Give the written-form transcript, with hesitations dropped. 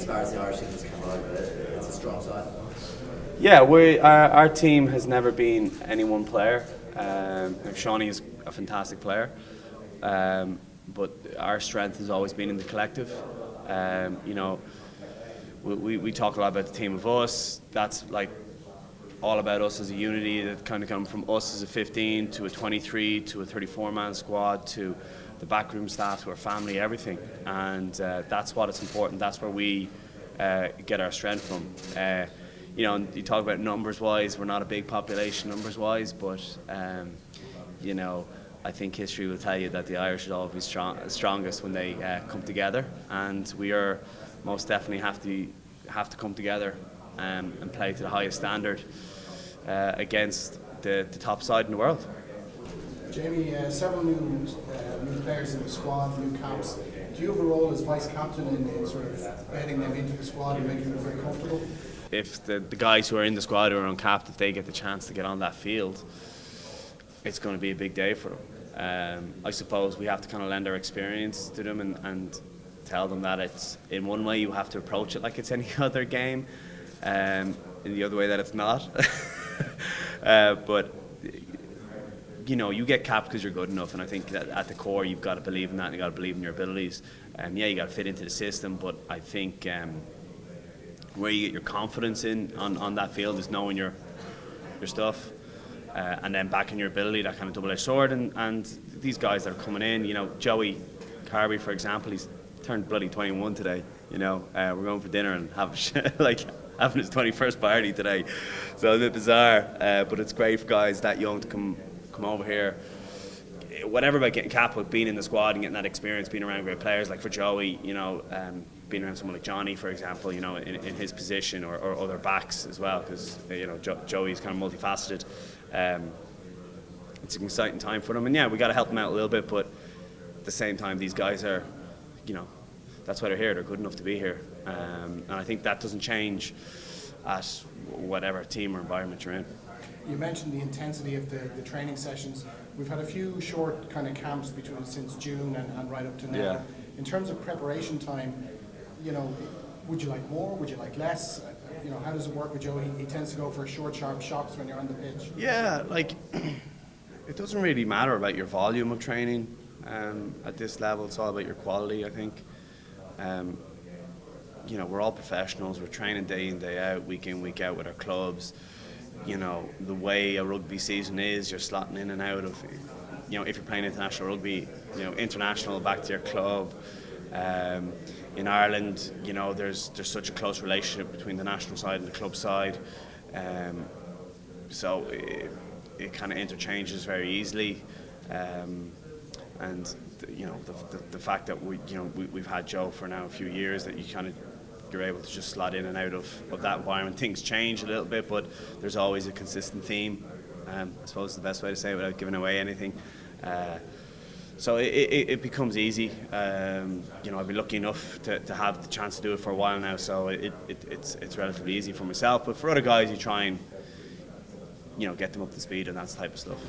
as far as the Irish team is concerned, it's a strong side. Yeah, our team has never been any one player. Shawnee is a fantastic player, but our strength has always been in the collective. You know, we talk a lot about the team of us. That's like all about us as a unity that kind of come from us as a 15 to a 23 to a 34-man squad to the backroom staff to our family, everything. And that's what it's important. That's where we get our strength from. You know, you talk about numbers-wise, we're not a big population numbers-wise, but you know, I think history will tell you that the Irish will always be strongest when they come together, and we are most definitely have to come together and play to the highest standard against the top side in the world. Jamie, several new players in the squad, new camps. Do you have a role as vice captain in sort of bedding them into the squad and making them very comfortable? If the guys who are in the squad who are uncapped, if they get the chance to get on that field, it's going to be a big day for them. I suppose we have to kind of lend our experience to them and tell them that it's, in one way you have to approach it like it's any other game, in the other way that it's not. But you know, you get capped because you're good enough, and I think that at the core you've got to believe in that and you've got to believe in your abilities. Yeah, you got to fit into the system, but I think where you get your confidence on that field is knowing your stuff, and then backing your ability, that kind of double-edged sword. And these guys that are coming in, you know, Joey Carby, for example, he's turned bloody 21 today. You know, we're going for dinner and having his 21st party today, so a bit bizarre, but it's great for guys that young to come over here. Whatever about getting capped with being in the squad and getting that experience, being around great players, like for Joey, you know, being around someone like Johnny, for example, you know, in his position, or other backs as well, because you know Joey's kind of multifaceted. It's an exciting time for them, and yeah, we got to help them out a little bit, but at the same time, these guys are, you know, that's why they're here. They're good enough to be here, and I think that doesn't change at whatever team or environment you're in. You mentioned the intensity of the training sessions. We've had a few short kind of camps since June and right up to now. Yeah. In terms of preparation time, you know, would you like more? Would you like less? You know, how does it work with Joe? He tends to go for short, sharp shots when you're on the pitch. Yeah, like it doesn't really matter about your volume of training at this level. It's all about your quality, I think. You know, we're all professionals. We're training day in, day out, week in, week out with our clubs. You know, the way a rugby season is, you're slotting in and out of, you know, if you're playing international rugby, you know, international back to your club. In Ireland, you know, there's such a close relationship between the national side and the club side, so it kind of interchanges very easily, and you know, the fact that we've had Joe for now a few years, that you're able to just slot in and out of that environment. Things change a little bit, but there's always a consistent theme. I suppose is the best way to say it without giving away anything. So it becomes easy. You know, I've been lucky enough to have the chance to do it for a while now, so it's relatively easy for myself. But for other guys, you try and, you know, get them up to speed and that type of stuff.